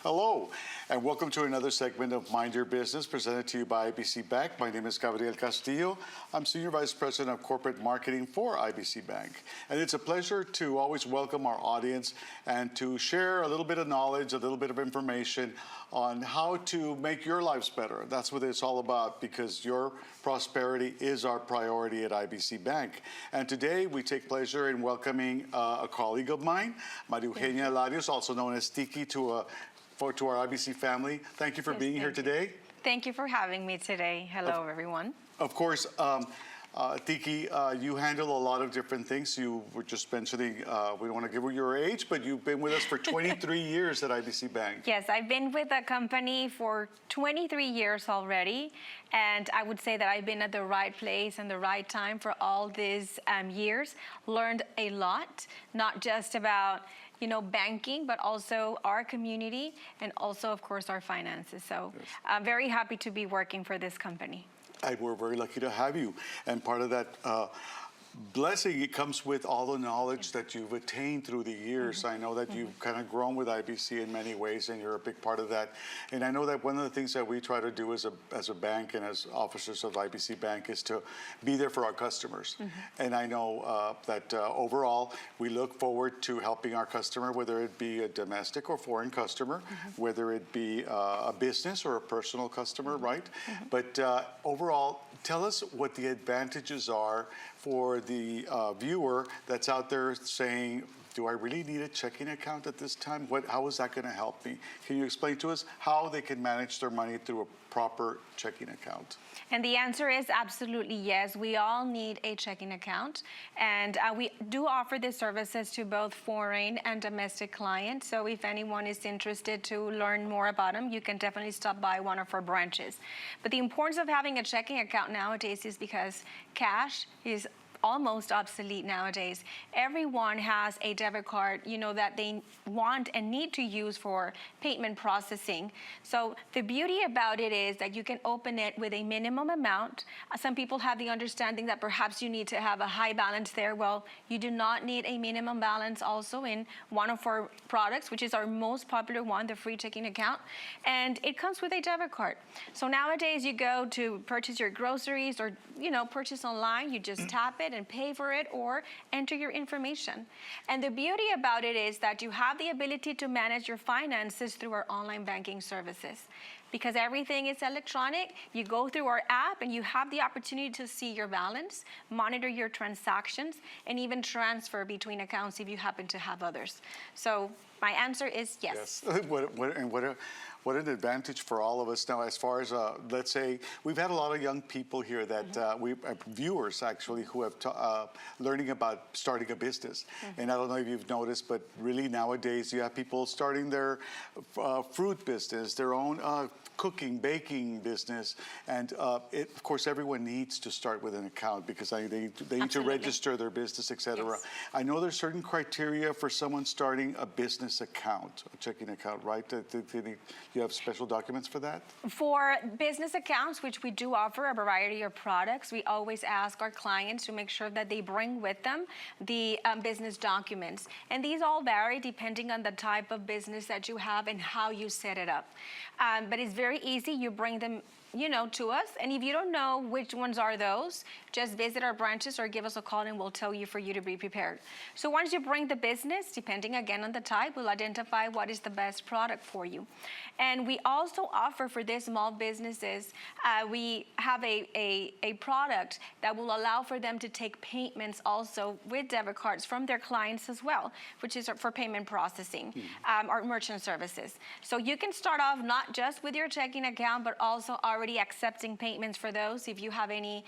Hello, and welcome to another segment of Mind Your Business presented to you by IBC Bank. My name is Gabriel Castillo. I'm Senior Vice President of Corporate Marketing for IBC Bank. And it's a pleasure to always welcome our audience and to share a little bit of knowledge, a little bit of information on how to make your lives better. That's what it's all about, because your prosperity is our priority at IBC Bank. And today we take pleasure in welcoming a colleague of mine, Maria Eugenia Larios, also known as Tiki, to our IBC family. Thank you for being here today. Thank you for having me today. Hello, everyone. Of course, Tiki, you handle a lot of different things. You were just mentioning, we don't want to give you your age, but you've been with us for 23 years at IBC Bank. Yes, I've been with the company for 23 years already, and I would say that I've been at the right place and the right time for all these years. Learned a lot, not just about banking, but also our community and also, of course, our finances. So yes. I'm very happy to be working for this company. We're very lucky to have you. And part of that blessing, it comes with all the knowledge that you've attained through the years. Mm-hmm. I know that you've kind of grown with IBC in many ways, and you're a big part of that. And I know that one of the things that we try to do as a bank and as officers of IBC Bank is to be there for our customers. Mm-hmm. And I know that overall, we look forward to helping our customer, whether it be a domestic or foreign customer, mm-hmm. whether it be a business or a personal customer, mm-hmm. right? Mm-hmm. But overall, tell us what the advantages are for the viewer that's out there saying, do I really need a checking account at this time? How is that going to help me? Can you explain to us how they can manage their money through a proper checking account? And the answer is absolutely yes. We all need a checking account. And we do offer these services to both foreign and domestic clients. So if anyone is interested to learn more about them, you can definitely stop by one of our branches. But the importance of having a checking account nowadays is because cash is almost obsolete nowadays. Everyone has a debit card, that they want and need to use for payment processing. So the beauty about it is that you can open it with a minimum amount. Some people have the understanding that perhaps you need to have a high balance there. Well, you do not need a minimum balance also in one of our products, which is our most popular one, the free checking account. And it comes with a debit card. So nowadays you go to purchase your groceries or, purchase online, you just tap it and pay for it or enter your information. And the beauty about it is that you have the ability to manage your finances through our online banking services. Because everything is electronic, you go through our app and you have the opportunity to see your balance, monitor your transactions, and even transfer between accounts if you happen to have others. So my answer is yes. What an advantage for all of us now, as far as, let's say, we've had a lot of young people here that mm-hmm. Viewers actually, who have learning about starting a business. Mm-hmm. And I don't know if you've noticed, but really nowadays you have people starting their fruit business, their own cooking, baking business. And of course, everyone needs to start with an account because they need to register their business, et cetera. Yes. I know there's certain criteria for someone starting a business account, a checking account, right? You have special documents for that? For business accounts, which we do offer a variety of products, we always ask our clients to make sure that they bring with them the business documents. And these all vary depending on the type of business that you have and how you set it up. But it's very easy. You bring them to us. And if you don't know which ones are those, just visit our branches or give us a call and we'll tell you for you to be prepared. So once you bring the business, depending again on the type, we'll identify what is the best product for you. And we also offer for these small businesses, we have a product that will allow for them to take payments also with debit cards from their clients as well, which is for payment processing, our merchant services. So you can start off not just with your checking account, but also already accepting payments for those if you have any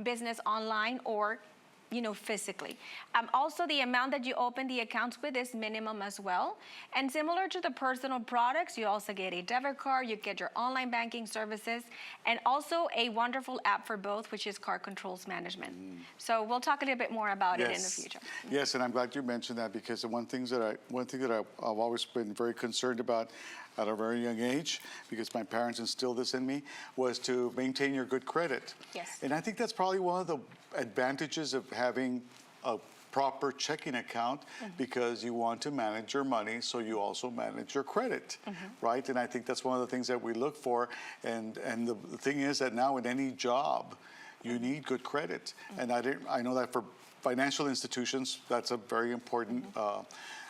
business online or physically. Also, the amount that you open the accounts with is minimum as well. And similar to the personal products, you also get a debit card, you get your online banking services, and also a wonderful app for both, which is card controls management. So we'll talk a little bit more about it in the future. Yes, and I'm glad you mentioned that, because one thing that I've always been very concerned about at a very young age, because my parents instilled this in me, was to maintain your good credit. Yes. And I think that's probably one of the advantages of having a proper checking account because you want to manage your money, so you also manage your credit, right? And I think that's one of the things that we look for. And the thing is that now in any job, you need good credit. And I know that for financial institutions, that's a very important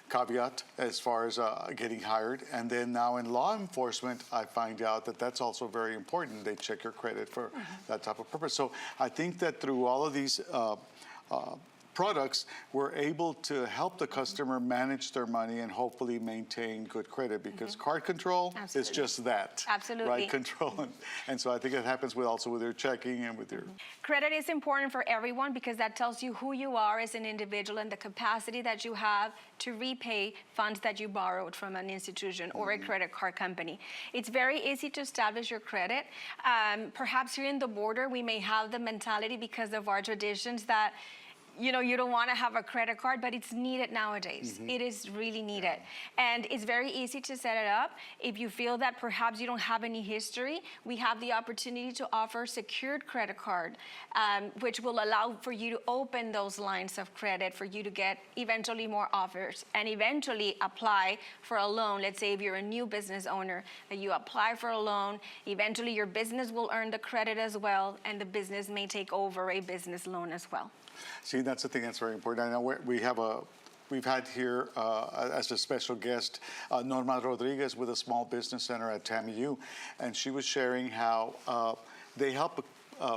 caveat as far as getting hired. And then now in law enforcement, I find out that that's also very important. They check your credit for that type of purpose. So I think that through all of these products, we're able to help the customer manage their money and hopefully maintain good credit, because card control is just that. Absolutely. Right, control. And so I think it happens also with your checking and with your... Credit is important for everyone because that tells you who you are as an individual and the capacity that you have to repay funds that you borrowed from an institution or a credit card company. It's very easy to establish your credit. Perhaps here in the border, we may have the mentality because of our traditions that you don't want to have a credit card, but it's needed nowadays. It is really needed. And it's very easy to set it up. If you feel that perhaps you don't have any history, we have the opportunity to offer secured credit card, which will allow for you to open those lines of credit for you to get eventually more offers and eventually apply for a loan. Let's say if you're a new business owner, that you apply for a loan, eventually your business will earn the credit as well, and the business may take over a business loan as well. See, that's the thing that's very important. I know we've had here as a special guest Norma Rodriguez with a small business center at TAMU, and she was sharing how they help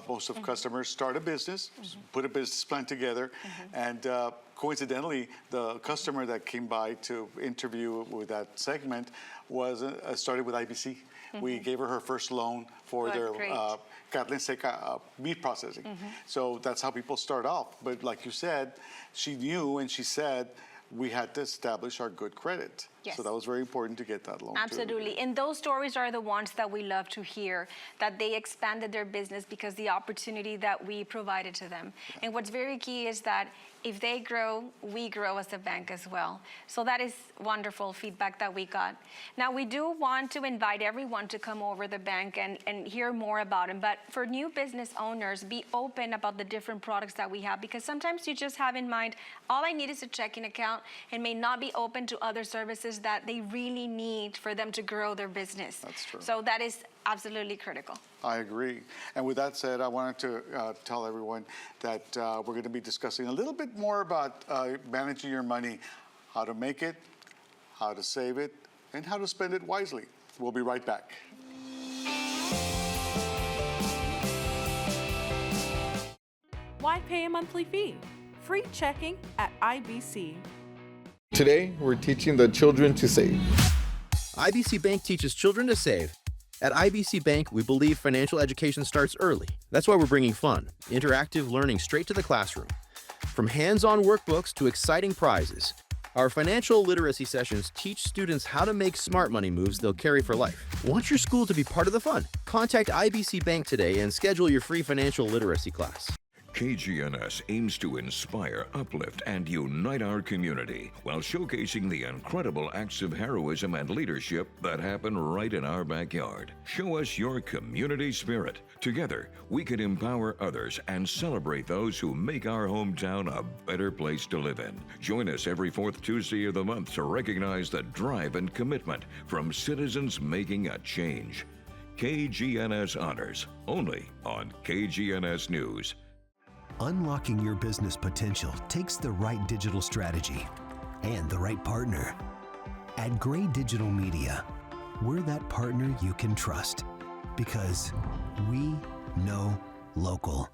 most of customers start a business, put a business plan together, and coincidentally, the customer that came by to interview with that segment was started with IBC. We gave her first loan for their carne seca meat processing. So that's how people start off. But like you said, she knew and she said we had to establish our good credit. Yes. So that was very important to get that loan. Absolutely. And those stories are the ones that we love to hear, that they expanded their business because the opportunity that we provided to them. And what's very key is that if they grow, we grow as a bank as well. So that is wonderful feedback that we got. Now, we do want to invite everyone to come over the bank and hear more about them. But for new business owners, be open about the different products that we have, because sometimes you just have in mind, all I need is a checking account, and may not be open to other services that they really need for them to grow their business. That's true. So that is absolutely critical. I agree. And with that said, I wanted to tell everyone that we're going to be discussing a little bit more about managing your money, how to make it, how to save it, and how to spend it wisely. We'll be right back. Why pay a monthly fee? Free checking at IBC. Today, we're teaching the children to save. IBC Bank teaches children to save. At IBC Bank, we believe financial education starts early. That's why we're bringing fun, interactive learning straight to the classroom. From hands-on workbooks to exciting prizes, our financial literacy sessions teach students how to make smart money moves they'll carry for life. Want your school to be part of the fun? Contact IBC Bank today and schedule your free financial literacy class. KGNS aims to inspire, uplift, and unite our community while showcasing the incredible acts of heroism and leadership that happen right in our backyard. Show us your community spirit. Together, we can empower others and celebrate those who make our hometown a better place to live in. Join us every fourth Tuesday of the month to recognize the drive and commitment from citizens making a change. KGNS Honors, only on KGNS News. Unlocking your business potential takes the right digital strategy and the right partner. At Gray Digital Media, we're that partner you can trust because we know local.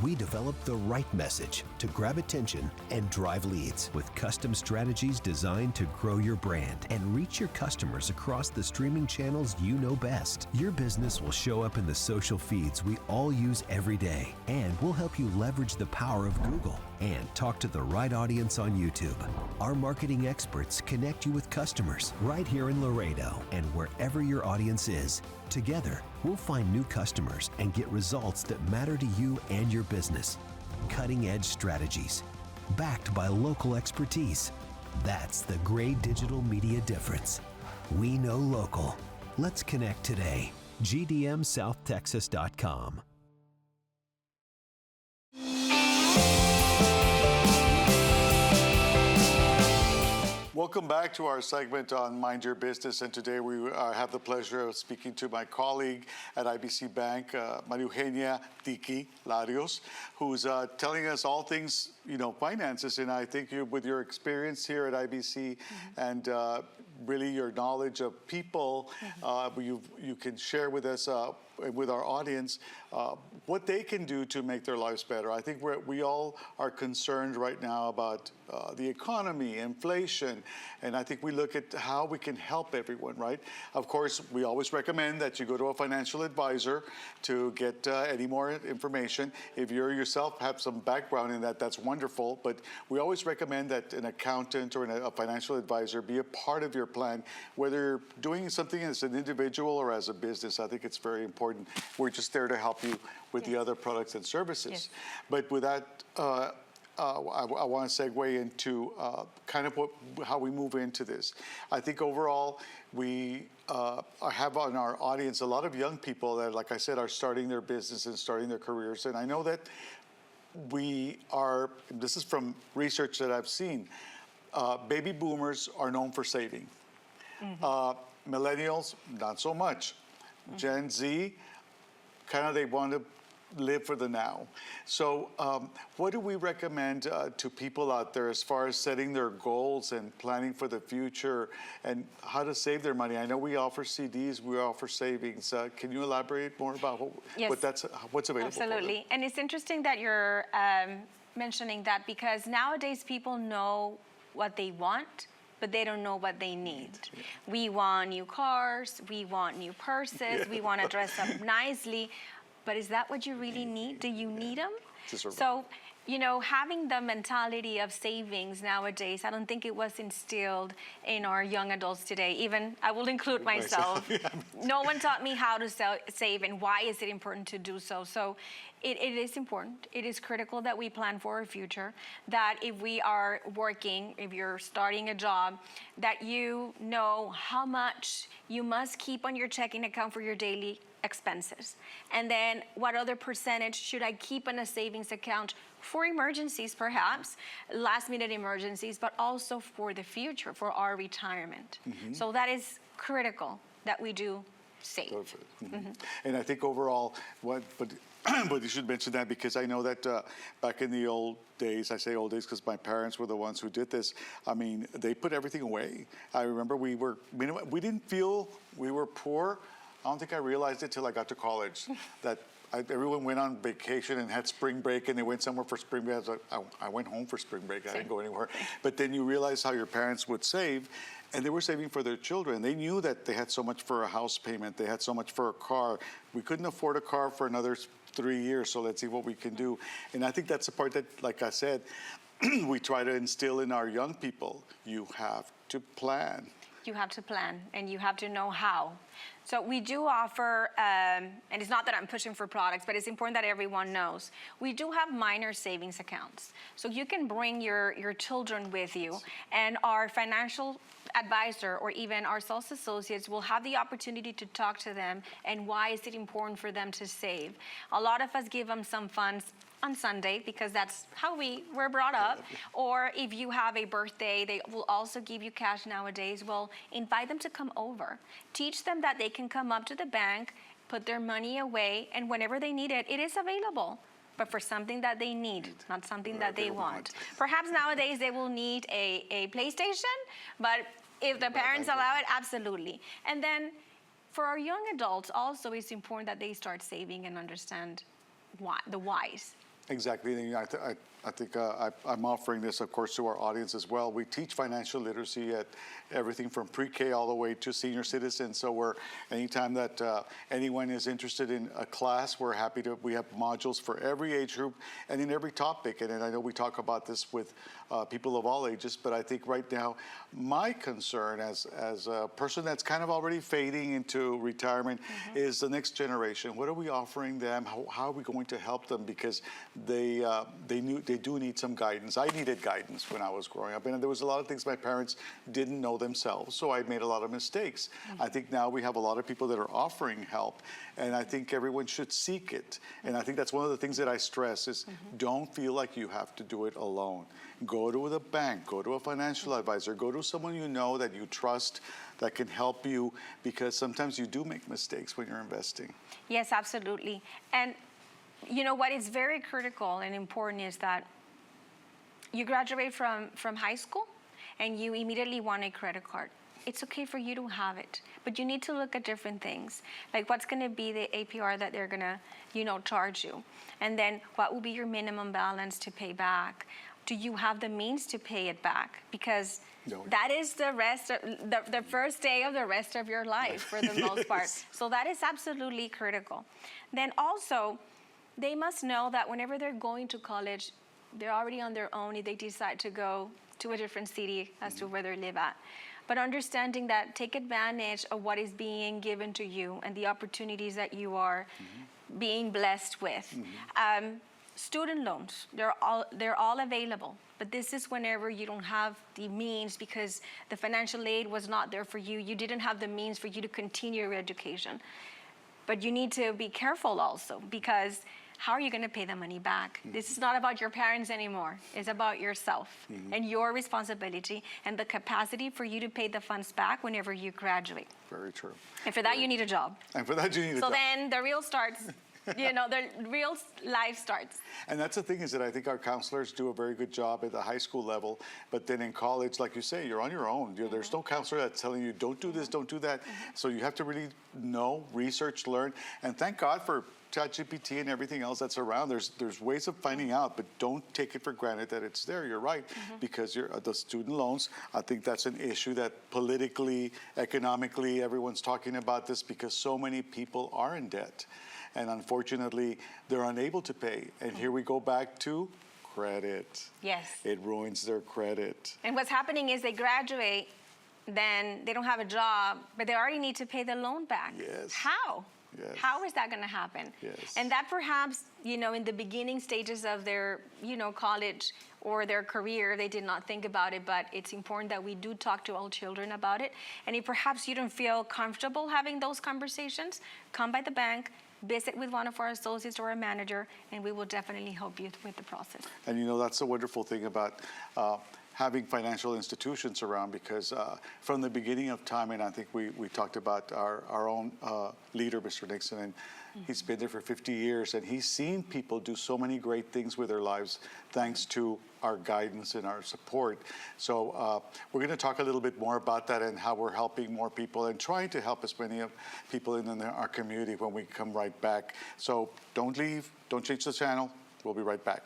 We develop the right message to grab attention and drive leads with custom strategies designed to grow your brand and reach your customers across the streaming channels you know best. Your business will show up in the social feeds we all use every day, and we'll help you leverage the power of Google and talk to the right audience on YouTube. Our marketing experts connect you with customers right here in Laredo and wherever your audience is. Together, we'll find new customers and get results that matter to you and your business. Cutting-edge strategies, backed by local expertise. That's the Gray Digital Media difference. We know local. Let's connect today. GDMSouthTexas.com. Welcome back to our segment on Mind Your Business. And today we have the pleasure of speaking to my colleague at IBC Bank, Maria Eugenia Tiki Larios, who's telling us all things, finances. And I think with your experience here at IBC and really your knowledge of people, you can share with us, with our audience, what they can do to make their lives better. I think we all are concerned right now about the economy, inflation, and I think we look at how we can help everyone, right? Of course, we always recommend that you go to a financial advisor to get any more information. If you yourself have some background in that, that's wonderful, but we always recommend that an accountant or a financial advisor be a part of your plan, whether you're doing something as an individual or as a business. I think it's very important. We're just there to help you with the other products and services. Yes. But with that, I want to segue into kind of how we move into this. I think overall, we have on our audience a lot of young people that, like I said, are starting their business and starting their careers. And I know that this is from research that I've seen, baby boomers are known for saving. Millennials, not so much. Gen Z, kind of they want to live for the now. So what do we recommend to people out there as far as setting their goals and planning for the future and how to save their money? I know we offer CDs, we offer savings. Can you elaborate more about what's available? Absolutely. And it's interesting that you're mentioning that, because nowadays people know what they want, but they don't know what they need. We want new cars, we want new purses, we want to dress up nicely, but is that what you really need? Do you need them? So, having the mentality of savings nowadays, I don't think it was instilled in our young adults today. Even, I will include myself. No one taught me how to save and why is it important to do so. So it is important. It is critical that we plan for our future, that if we are working, if you're starting a job, that you know how much you must keep on your checking account for your daily expenses. And then what other percentage should I keep in a savings account for emergencies, perhaps, last minute emergencies, but also for the future, for our retirement. So that is critical that we do save. And I think overall, but you should mention that, because I know that back in the old days, I say old days because my parents were the ones who did this. I mean, they put everything away. I remember we didn't feel we were poor. I don't think I realized it till I got to college that everyone went on vacation and had spring break, and they went somewhere for spring break. I went home for spring break. I didn't go anywhere. But then you realize how your parents would save, and they were saving for their children. They knew that they had so much for a house payment. They had so much for a car. We couldn't afford a car for another 3 years, so let's see what we can do. And I think that's the part that, like I said, we try to instill in our young people. You have to plan. You have to plan, and you have to know how. So we do offer, and it's not that I'm pushing for products, but it's important that everyone knows. We do have minor savings accounts. So you can bring your children with you, and our financial advisor or even our sales associates will have the opportunity to talk to them and why is it important for them to save. A lot of us give them some funds on Sunday because that's how we were brought up. Or if you have a birthday, they will also give you cash nowadays. Well, invite them to come over. Teach them that they can come up to the bank, put their money away, and whenever they need it, it is available. But for something that they need, not something that they want. Perhaps nowadays they will need a PlayStation, but if the parents allow it, absolutely. And then for our young adults also, it's important that they start saving and understand the whys. Exactly. I think I'm offering this, of course, to our audience as well. We teach financial literacy at everything from pre-K all the way to senior citizens. So anytime that anyone is interested in a class, we're happy to. We have modules for every age group and in every topic. And I know we talk about this with people of all ages, but I think right now, my concern as a person that's kind of already fading into retirement is the next generation. What are we offering them? How are we going to help them? Because they do need some guidance. I needed guidance when I was growing up, and there was a lot of things my parents didn't know themselves, so I made a lot of mistakes. I think now we have a lot of people that are offering help, and I think everyone should seek it. And I think that's one of the things that I stress is don't feel like you have to do it alone. Go to the bank, go to a financial advisor, go to someone you know that you trust that can help you, because sometimes you do make mistakes when you're investing. Yes, absolutely. And you know what is very critical and important is that you graduate from high school and you immediately want a credit card. It's okay for you to have it, but you need to look at different things, like what's going to be the APR that they're going to, charge you, and then what will be your minimum balance to pay back. Do you have the means to pay it back? Because that is the rest of the first day of the rest of your life for the most part. So that is absolutely critical. Then also, they must know that whenever they're going to college, they're already on their own if they decide to go to a different city as to where they live at. But understanding that, take advantage of what is being given to you and the opportunities that you are being blessed with. Student loans, they're all available, but this is whenever you don't have the means because the financial aid was not there for you. You didn't have the means for you to continue your education. But you need to be careful also, because how are you going to pay the money back? This is not about your parents anymore. It's about yourself and your responsibility and the capacity for you to pay the funds back whenever you graduate. Very true. And for that, you need a job. And for that, you need a job. So then the real starts. The real life starts. And that's the thing, is that I think our counselors do a very good job at the high school level, but then in college, like you say, you're on your own. There's no counselor that's telling you, don't do this, don't do that. So you have to really know, research, learn, and thank God for ChatGPT and everything else that's around. There's ways of finding out, but don't take it for granted that it's there. You're right, because the student loans, I think that's an issue that politically, economically, everyone's talking about this because so many people are in debt. And unfortunately, they're unable to pay. And here we go back to credit. Yes. It ruins their credit. And what's happening is they graduate, then they don't have a job, but they already need to pay the loan back. Yes. How? Yes. How is that going to happen? Yes. And that perhaps, in the beginning stages of their, college or their career, they did not think about it, but it's important that we do talk to all children about it. And if perhaps you don't feel comfortable having those conversations, come by the bank, visit with one of our associates or a manager, and we will definitely help you with the process. And that's the wonderful thing about having financial institutions around, because from the beginning of time, and I think we talked about our own leader, Mr. Nixon, and he's been there for 50 years, and he's seen people do so many great things with their lives thanks to our guidance and our support. So we're going to talk a little bit more about that and how we're helping more people and trying to help as many people in our community when we come right back. So don't leave, don't change the channel. We'll be right back.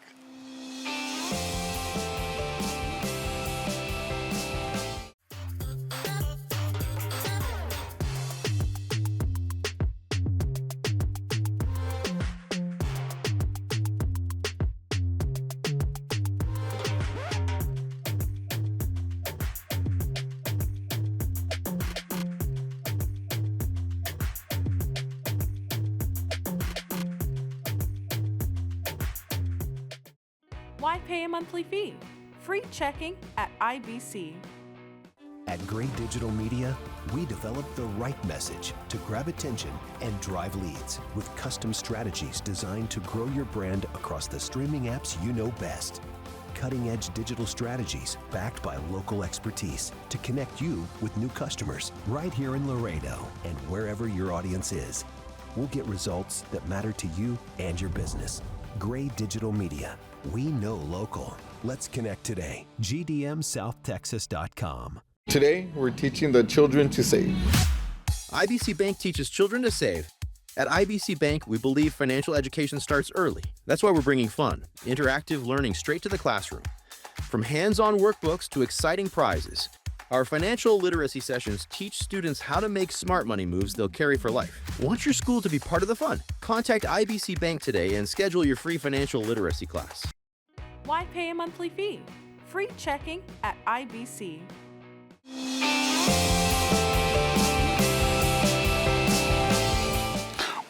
Why pay a monthly fee? Free checking at IBC. At Gray Digital Media, we develop the right message to grab attention and drive leads with custom strategies designed to grow your brand across the streaming apps you know best. Cutting-edge digital strategies backed by local expertise to connect you with new customers right here in Laredo and wherever your audience is. We'll get results that matter to you and your business. Gray Digital Media. We know local. Let's connect today. GDMSouthTexas.com. Today, we're teaching the children to save. IBC Bank teaches children to save. At IBC Bank, we believe financial education starts early. That's why we're bringing fun, interactive learning straight to the classroom. From hands-on workbooks to exciting prizes, our financial literacy sessions teach students how to make smart money moves they'll carry for life. Want your school to be part of the fun? Contact IBC Bank today and schedule your free financial literacy class. Why pay a monthly fee? Free checking at IBC.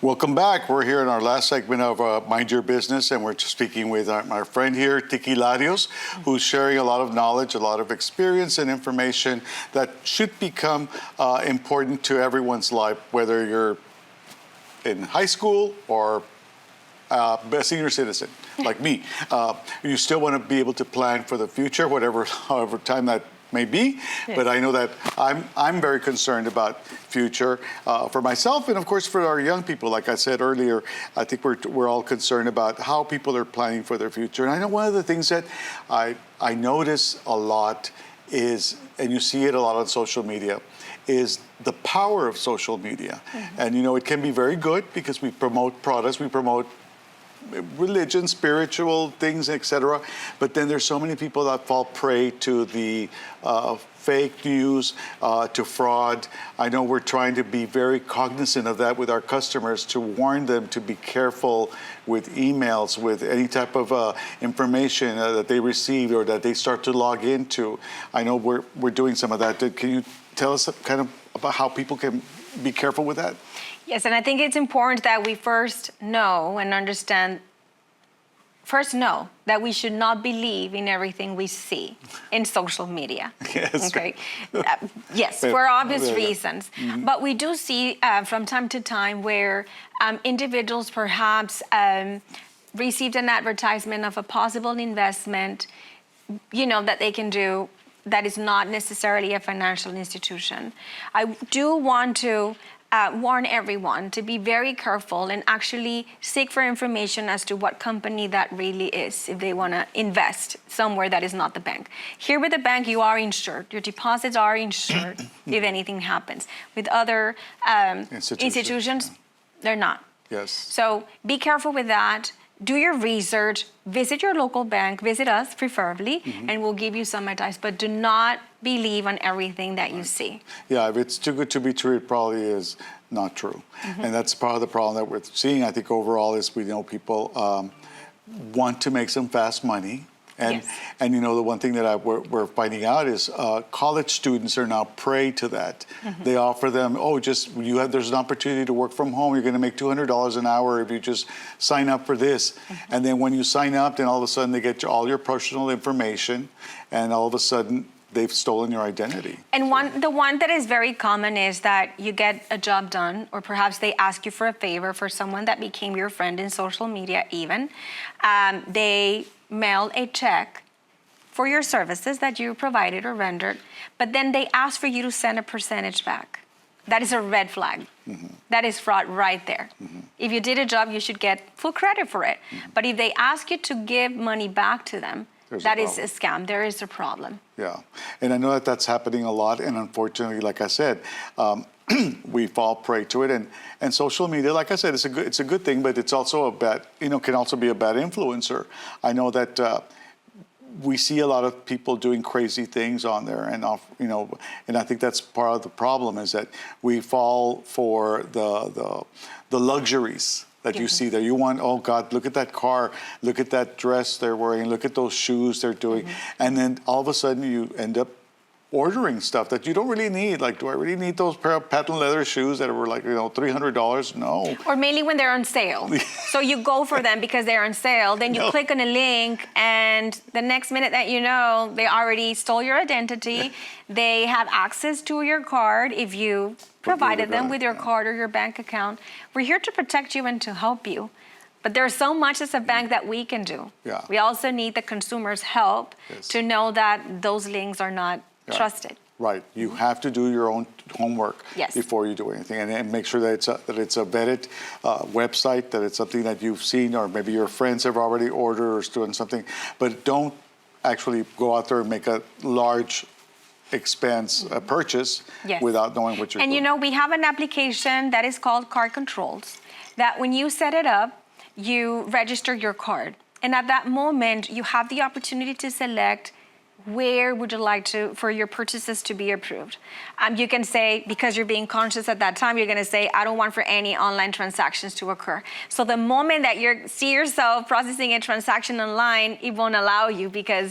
Welcome back. We're here in our last segment of Mind Your Business, and we're speaking with our friend here, Tiki Larios, who's sharing a lot of knowledge, a lot of experience and information that should become important to everyone's life, whether you're in high school or a senior citizen like me. You still want to be able to plan for the future, however time that may be, but I know that I'm very concerned about future for myself and of course for our young people. Like I said earlier, I think we're all concerned about how people are planning for their future. And I know one of the things that I notice a lot is, and you see it a lot on social media, is the power of social media. And you know, it can be very good because we promote products, we promote religion, spiritual things, etc. But then there's so many people that fall prey to the fake news, to fraud. I know we're trying to be very cognizant of that with our customers to warn them to be careful with emails, with any type of information that they receive or that they start to log into. I know we're doing some of that. Can you tell us kind of about how people can be careful with that? Yes, and I think it's important that we first know and understand, that we should not believe in everything we see in social media. Yes. Okay. Yes, for obvious reasons. But we do see from time to time where individuals perhaps received an advertisement of a possible investment, you know, that they can do that is not necessarily a financial institution. I do want to warn everyone to be very careful and actually seek for information as to what company that really is if they want to invest somewhere that is not the bank. Here with the bank, you are insured. Your deposits are insured if anything happens. With other institutions, they're not. Yes. So be careful with that. Do your research, visit your local bank, visit us preferably, and we'll give you some advice, but do not believe on everything that you see. Yeah, if it's too good to be true, it probably is not true. And that's part of the problem that we're seeing, I think, overall, is we know people want to make some fast money. And you know, the one thing that we're finding out is college students are now prey to that. They offer them, there's an opportunity to work from home. You're going to make $200 an hour if you just sign up for this. And then when you sign up, then all of a sudden they get all your personal information, and all of a sudden they've stolen your identity. And the one that is very common is that you get a job done, or perhaps they ask you for a favor for someone that became your friend in social media even. They mail a check for your services that you provided or rendered, but then they ask for you to send a percentage back. That is a red flag. That is fraud right there. If you did a job, you should get full credit for it. But if they ask you to give money back to them, that is a scam. There is a problem. Yeah, and I know that that's happening a lot, and unfortunately, like I said, we fall prey to it. And social media, like I said, it's a good thing, but it's also a bad, can also be a bad influencer. I know that we see a lot of people doing crazy things on there, and and I think that's part of the problem, is that we fall for the luxuries that you see there. You want, oh God, look at that car, look at that dress they're wearing, look at those shoes they're doing. And then all of a sudden you end up ordering stuff that you don't really need. Like, do I really need those pair of patent leather shoes that were like, $300? No. Or mainly when they're on sale. So you go for them because they're on sale. Then you click on a link, and the next minute that you know, they already stole your identity. They have access to your card if you provided them with your card or your bank account. We're here to protect you and to help you. But there's so much as a bank that we can do. Yeah. We also need the consumer's help to know that those links are not trusted. Right. You have to do your own homework before you do anything, and make sure that it's a vetted website, that it's something that you've seen, or maybe your friends have already ordered or doing something. But don't actually go out there and make a large expense purchase without knowing what you're doing. And we have an application that is called Card Controls, that when you set it up, you register your card. And at that moment, you have the opportunity to select where would you like for your purchases to be approved. You can say, because you're being conscious at that time, you're going to say, I don't want for any online transactions to occur. So the moment that you see yourself processing a transaction online, it won't allow you, because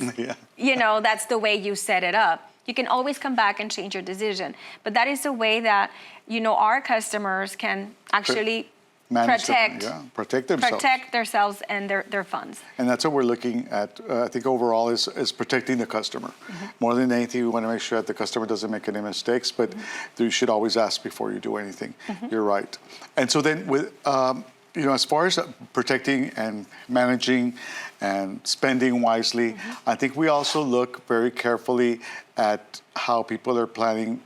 that's the way you set it up. You can always come back and change your decision. But that is a way that, our customers can actually manage protect, protect themselves. protect themselves and their funds. And that's what we're looking at, I think overall, is protecting the customer. More than anything, we want to make sure that the customer doesn't make any mistakes, but you should always ask before you do anything. You're right. And so then with, as far as protecting and managing and spending wisely, I think we also look very carefully at how people are planning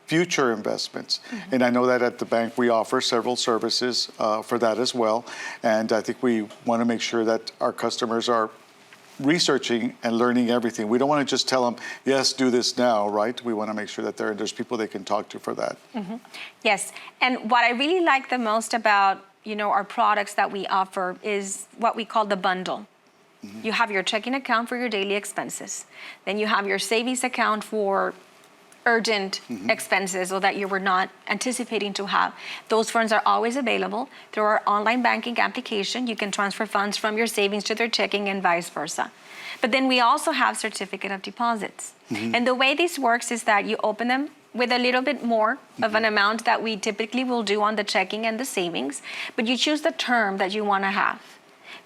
future investments. And I know that at the bank we offer several services for that as well. And I think we want to make sure that our customers are researching and learning everything. We don't want to just tell them, yes, do this now, right? We want to make sure that there's people they can talk to for that. Yes, and what I really like the most about our products that we offer is what we call the bundle. You have your checking account for your daily expenses. Then you have your savings account for urgent expenses or that you were not anticipating to have. Those funds are always available through our online banking application. You can transfer funds from your savings to their checking and vice versa. But then we also have certificate of deposits. And the way this works is that you open them with a little bit more of an amount that we typically will do on the checking and the savings, but you choose the term that you want to have.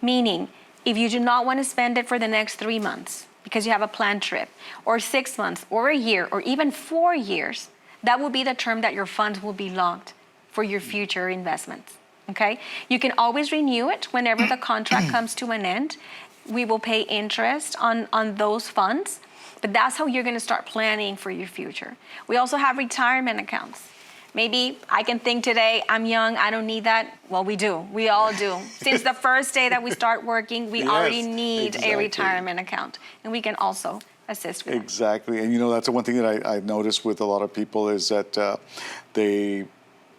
Meaning, if you do not want to spend it for the next 3 months, because you have a planned trip, or 6 months, or a year, or even 4 years, that will be the term that your funds will be locked for your future investments, okay? You can always renew it whenever the contract comes to an end. We will pay interest on those funds, but that's how you're gonna start planning for your future. We also have retirement accounts. Maybe I can think today, I'm young, I don't need that. Well, we do, we all do. Since the first day that we start working, we already need a retirement account. And we can also assist with that. Exactly, and that's the one thing that I've noticed with a lot of people is that they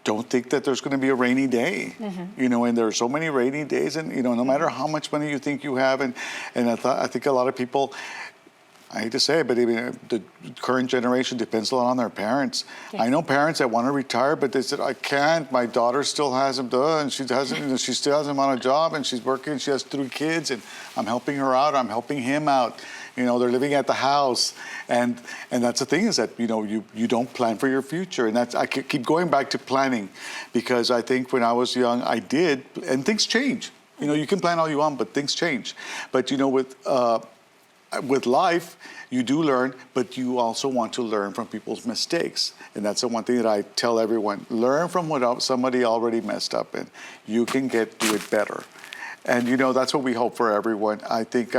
don't think that there's going to be a rainy day, and there are so many rainy days, and no matter how much money you think you have, and I think a lot of people, I hate to say it, but even the current generation depends a lot on their parents. Yes. I know parents that want to retire, but they said, I can't. My daughter still hasn't done. She hasn't. She still hasn't on a job, and she's working. She has 3 kids, and I'm helping her out. I'm helping him out. They're living at the house, and that's the thing is that you don't plan for your future, and I keep going back to planning, because I think when I was young I did, and things change. You can plan all you want, but things change. But with life, you do learn, but you also want to learn from people's mistakes. And that's the one thing that I tell everyone. Learn from what somebody already messed up in. You can do it better. And, that's what we hope for everyone. I think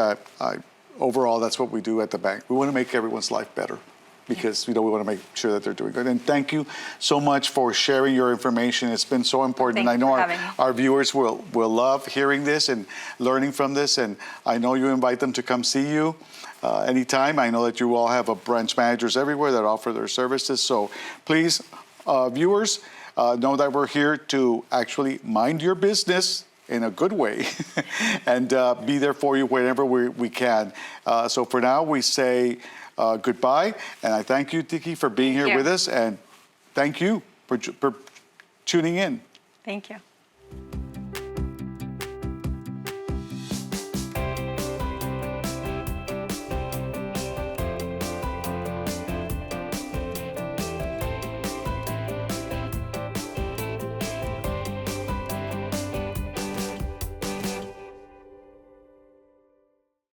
overall, that's what we do at the bank. We want to make everyone's life better, because we want to make sure that they're doing good. And thank you so much for sharing your information. It's been so important. Thank and I know you for our viewers will love hearing this and learning from this. And I know you invite them to come see you anytime. I know that you all have branch managers everywhere that offer their services. So please, viewers, know that we're here to actually mind your business in a good way and be there for you whenever we can. So for now, we say goodbye, and I thank you, Tiki, for being here with us, and thank you for tuning in. Thank you.